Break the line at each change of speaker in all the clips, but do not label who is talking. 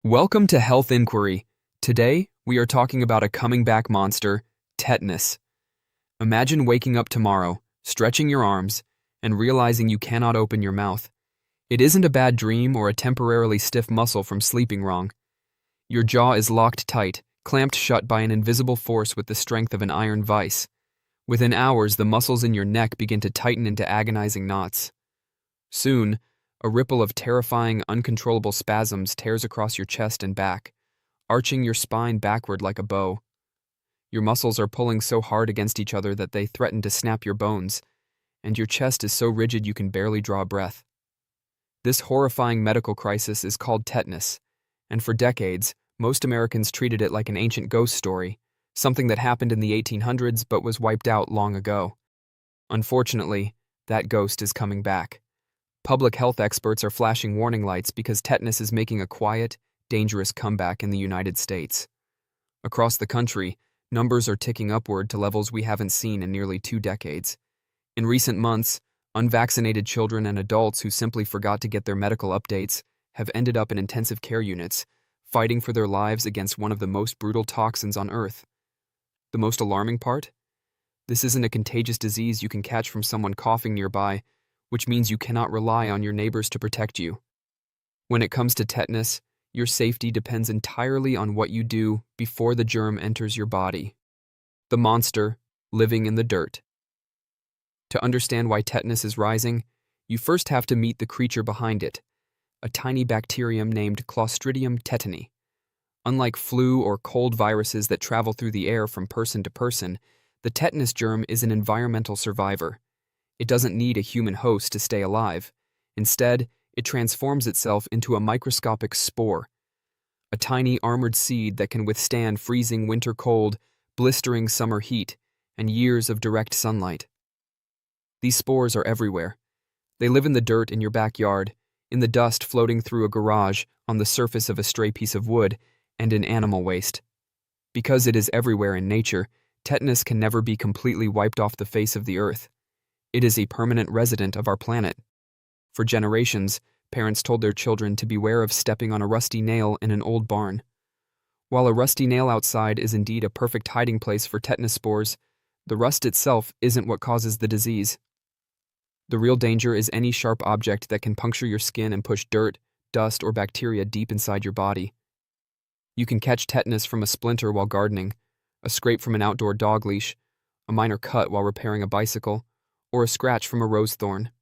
Welcome to Health Inquiry. Today, we are talking about a coming back monster, tetanus. Imagine waking up tomorrow, stretching your arms, and realizing you cannot open your mouth. It isn't a bad dream or a temporarily stiff muscle from sleeping wrong. Your jaw is locked tight, clamped shut by an invisible force with the strength of an iron vise. Within hours, the muscles in your neck begin to tighten into agonizing knots. Soon, a ripple of terrifying, uncontrollable spasms tears across your chest and back, arching your spine backward like a bow. Your muscles are pulling so hard against each other that they threaten to snap your bones, and your chest is so rigid you can barely draw a breath. This horrifying medical crisis is called tetanus, and for decades, most Americans treated it like an ancient ghost story, something that happened in the 1800s but was wiped out long ago. Unfortunately, that ghost is coming back. Public health experts are flashing warning lights because tetanus is making a quiet, dangerous comeback in the United States. Across the country, numbers are ticking upward to levels we haven't seen in nearly 2 decades. In recent months, unvaccinated children and adults who simply forgot to get their medical updates have ended up in intensive care units, fighting for their lives against one of the most brutal toxins on Earth. The most alarming part? This isn't a contagious disease you can catch from someone coughing nearby, which means you cannot rely on your neighbors to protect you. When it comes to tetanus, your safety depends entirely on what you do before the germ enters your body. The monster living in the dirt. To understand why tetanus is rising, you first have to meet the creature behind it, a tiny bacterium named Clostridium tetani. Unlike flu or cold viruses that travel through the air from person to person, the tetanus germ is an environmental survivor. It doesn't need a human host to stay alive. Instead, it transforms itself into a microscopic spore, a tiny armored seed that can withstand freezing winter cold, blistering summer heat, and years of direct sunlight. These spores are everywhere. They live in the dirt in your backyard, in the dust floating through a garage, on the surface of a stray piece of wood, and in animal waste. Because it is everywhere in nature, tetanus can never be completely wiped off the face of the earth. It is a permanent resident of our planet. For generations, parents told their children to beware of stepping on a rusty nail in an old barn. While a rusty nail outside is indeed a perfect hiding place for tetanus spores, the rust itself isn't what causes the disease. The real danger is any sharp object that can puncture your skin and push dirt, dust, or bacteria deep inside your body. You can catch tetanus from a splinter while gardening, a scrape from an outdoor dog leash, a minor cut while repairing a bicycle, or a scratch from a rose thorn.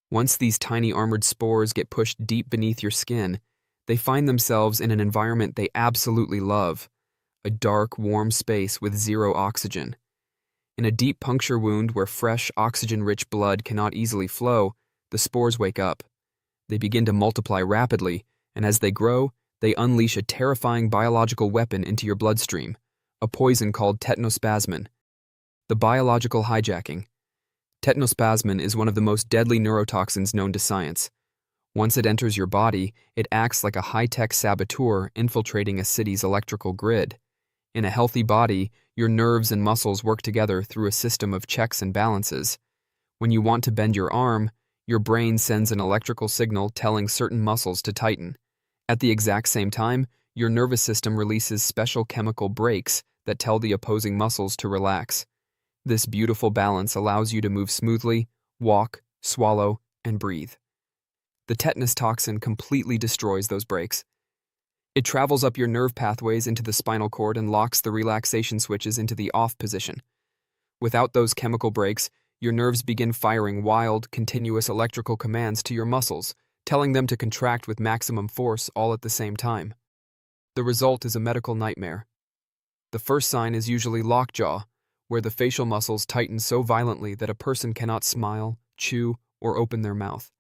Once these tiny armored spores get pushed deep beneath your skin, they find themselves in an environment they absolutely love, a dark, warm space with zero oxygen. In a deep puncture wound where fresh, oxygen-rich blood cannot easily flow, the spores wake up. They begin to multiply rapidly, and as they grow, they unleash a terrifying biological weapon into your bloodstream, a poison called tetanospasmin. The biological hijacking. Tetanospasmin is one of the most deadly neurotoxins known to science. Once it enters your body, it acts like a high-tech saboteur infiltrating a city's electrical grid. In a healthy body, your nerves and muscles work together through a system of checks and balances. When you want to bend your arm, your brain sends an electrical signal telling certain muscles to tighten. At the exact same time, your nervous system releases special chemical brakes that tell the opposing muscles to relax. This beautiful balance allows you to move smoothly, walk, swallow, and breathe. The tetanus toxin completely destroys those brakes. It travels up your nerve pathways into the spinal cord and locks the relaxation switches into the off position. Without those chemical brakes, your nerves begin firing wild, continuous electrical commands to your muscles, telling them to contract with maximum force all at the same time. The result is a medical nightmare. The first sign is usually lockjaw, where the facial muscles tighten so violently that a person cannot smile, chew, or open their mouth.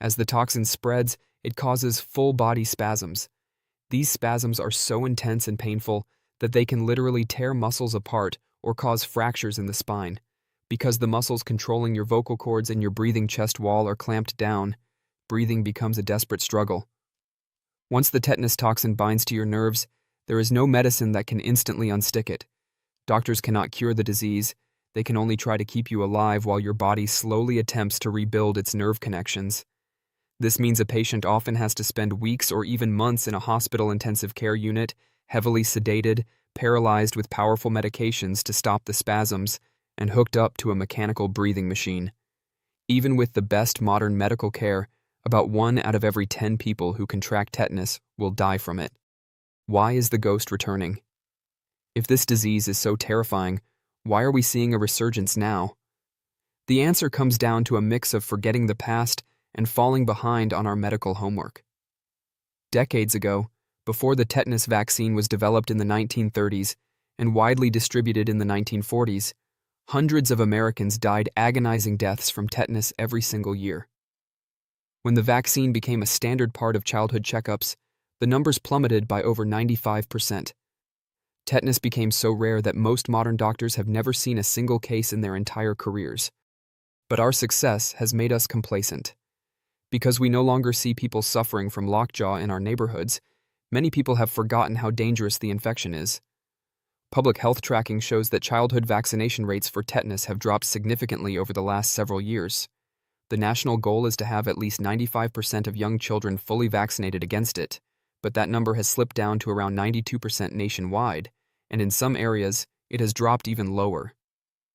As the toxin spreads, it causes full-body spasms. These spasms are so intense and painful that they can literally tear muscles apart or cause fractures in the spine. Because the muscles controlling your vocal cords and your breathing chest wall are clamped down, breathing becomes a desperate struggle. Once the tetanus toxin binds to your nerves, there is no medicine that can instantly unstick it. Doctors cannot cure the disease. They can only try to keep you alive while your body slowly attempts to rebuild its nerve connections. This means a patient often has to spend weeks or even months in a hospital intensive care unit, heavily sedated, paralyzed with powerful medications to stop the spasms, and hooked up to a mechanical breathing machine. Even with the best modern medical care, about 1 out of every 10 people who contract tetanus will die from it. Why is the ghost returning? If this disease is so terrifying, why are we seeing a resurgence now? The answer comes down to a mix of forgetting the past and falling behind on our medical homework. Decades ago, before the tetanus vaccine was developed in the 1930s and widely distributed in the 1940s, hundreds of Americans died agonizing deaths from tetanus every single year. When the vaccine became a standard part of childhood checkups, the numbers plummeted by over 95%. Tetanus became so rare that most modern doctors have never seen a single case in their entire careers. But our success has made us complacent. Because we no longer see people suffering from lockjaw in our neighborhoods, many people have forgotten how dangerous the infection is. Public health tracking shows that childhood vaccination rates for tetanus have dropped significantly over the last several years. The national goal is to have at least 95% of young children fully vaccinated against it, but that number has slipped down to around 92% nationwide, and in some areas, it has dropped even lower.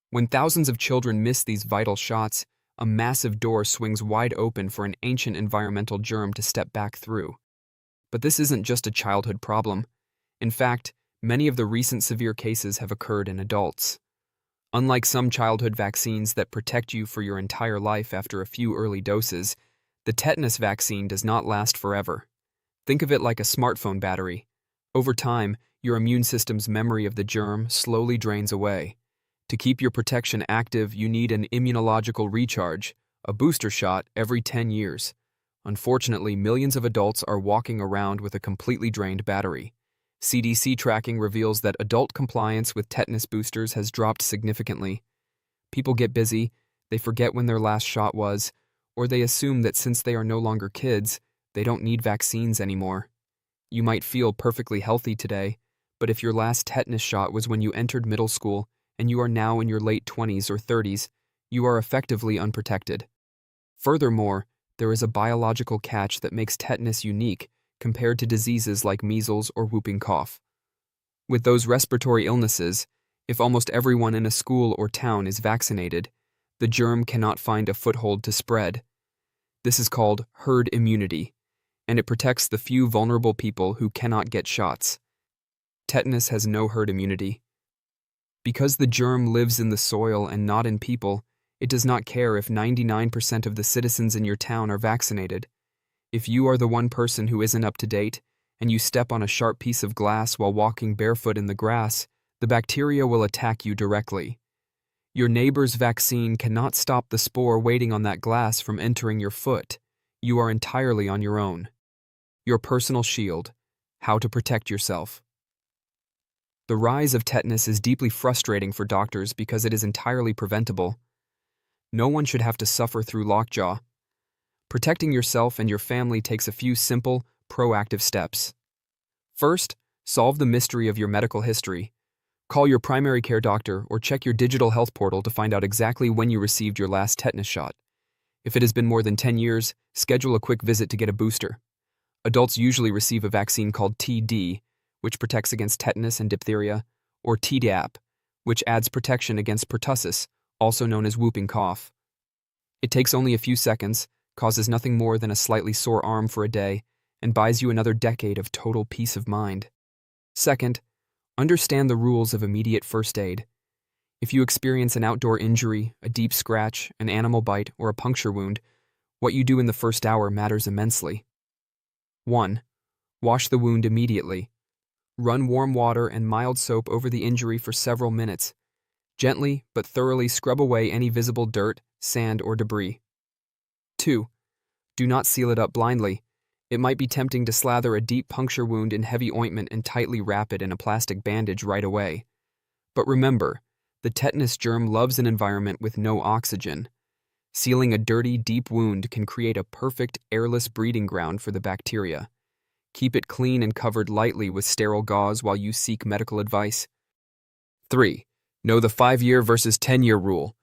When thousands of children miss these vital shots, a massive door swings wide open for an ancient environmental germ to step back through. But this isn't just a childhood problem. In fact, many of the recent severe cases have occurred in adults. Unlike some childhood vaccines that protect you for your entire life after a few early doses, the tetanus vaccine does not last forever. Think of it like a smartphone battery. Over time, your immune system's memory of the germ slowly drains away. To keep your protection active, you need an immunological recharge, a booster shot every 10 years. Unfortunately, millions of adults are walking around with a completely drained battery. CDC tracking reveals that adult compliance with tetanus boosters has dropped significantly. People get busy, they forget when their last shot was, or they assume that since they are no longer kids, they don't need vaccines anymore. You might feel perfectly healthy today, but if your last tetanus shot was when you entered middle school and you are now in your late 20s or 30s, you are effectively unprotected. Furthermore, there is a biological catch that makes tetanus unique compared to diseases like measles or whooping cough. With those respiratory illnesses, if almost everyone in a school or town is vaccinated, the germ cannot find a foothold to spread. This is called herd immunity, and it protects the few vulnerable people who cannot get shots. Tetanus has no herd immunity. Because the germ lives in the soil and not in people, it does not care if 99% of the citizens in your town are vaccinated. If you are the one person who isn't up to date, and you step on a sharp piece of glass while walking barefoot in the grass, the bacteria will attack you directly. Your neighbor's vaccine cannot stop the spore waiting on that glass from entering your foot. You are entirely on your own. Your personal shield. How to protect yourself. The rise of tetanus is deeply frustrating for doctors because it is entirely preventable. No one should have to suffer through lockjaw. Protecting yourself and your family takes a few simple, proactive steps. First, solve the mystery of your medical history. Call your primary care doctor or check your digital health portal to find out exactly when you received your last tetanus shot. If it has been more than 10 years, schedule a quick visit to get a booster. Adults usually receive a vaccine called TD, which protects against tetanus and diphtheria, or Tdap, which adds protection against pertussis, also known as whooping cough. It takes only a few seconds, causes nothing more than a slightly sore arm for a day, and buys you another decade of total peace of mind. Second, understand the rules of immediate first aid. If you experience an outdoor injury, a deep scratch, an animal bite, or a puncture wound, what you do in the first hour matters immensely. 1. Wash the wound immediately. Run warm water and mild soap over the injury for several minutes. Gently but thoroughly scrub away any visible dirt, sand, or debris. 2. Do not seal it up blindly. It might be tempting to slather a deep puncture wound in heavy ointment and tightly wrap it in a plastic bandage right away. But remember, the tetanus germ loves an environment with no oxygen. Sealing a dirty, deep wound can create a perfect, airless breeding ground for the bacteria. Keep it clean and covered lightly with sterile gauze while you seek medical advice. 3. Know the 5-year versus 10-year rule.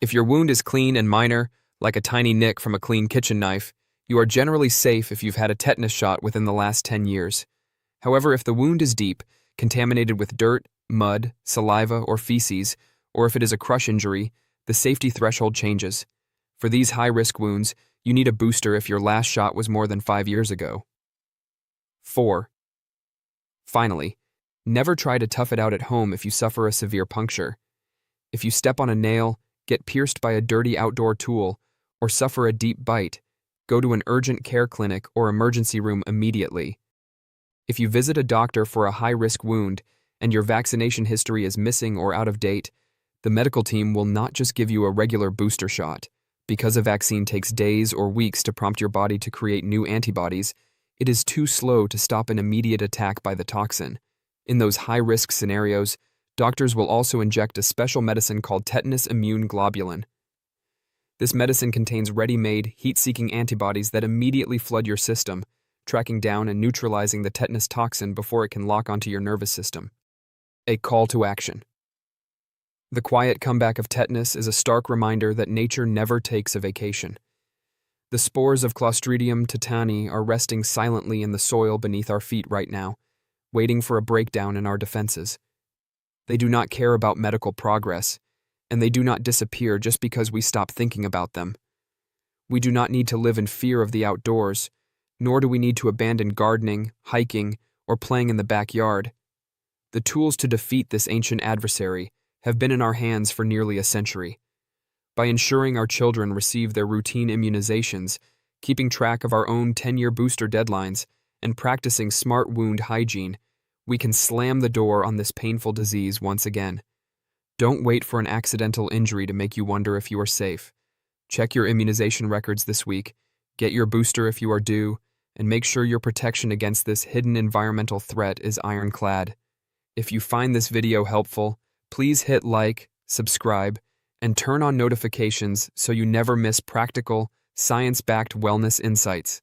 If your wound is clean and minor, like a tiny nick from a clean kitchen knife, You are generally safe if you've had a tetanus shot within the last 10 years. However, if the wound is deep, contaminated with dirt, mud, saliva, or feces, or if it is a crush injury, the safety threshold changes. For these high-risk wounds, you need a booster if your last shot was more than 5 years ago. 4. Finally, never try to tough it out at home if you suffer a severe puncture. If you step on a nail, get pierced by a dirty outdoor tool, or suffer a deep bite, go to an urgent care clinic or emergency room immediately. If you visit a doctor for a high-risk wound and your vaccination history is missing or out of date, the medical team will not just give you a regular booster shot. Because a vaccine takes days or weeks to prompt your body to create new antibodies, it is too slow to stop an immediate attack by the toxin. In those high-risk scenarios, doctors will also inject a special medicine called tetanus immune globulin. This medicine contains ready-made, heat-seeking antibodies that immediately flood your system, tracking down and neutralizing the tetanus toxin before it can lock onto your nervous system. A call to action. The quiet comeback of tetanus is a stark reminder that nature never takes a vacation. The spores of Clostridium tetani are resting silently in the soil beneath our feet right now, waiting for a breakdown in our defenses. They do not care about medical progress, and they do not disappear just because we stop thinking about them. We do not need to live in fear of the outdoors, nor do we need to abandon gardening, hiking, or playing in the backyard. The tools to defeat this ancient adversary have been in our hands for nearly a century. By ensuring our children receive their routine immunizations, keeping track of our own 10-year booster deadlines, and practicing smart wound hygiene, we can slam the door on this painful disease once again. Don't wait for an accidental injury to make you wonder if you are safe. Check your immunization records this week, get your booster if you are due, and make sure your protection against this hidden environmental threat is ironclad. If you find this video helpful, please hit like, subscribe, and turn on notifications so you never miss practical, science-backed wellness insights.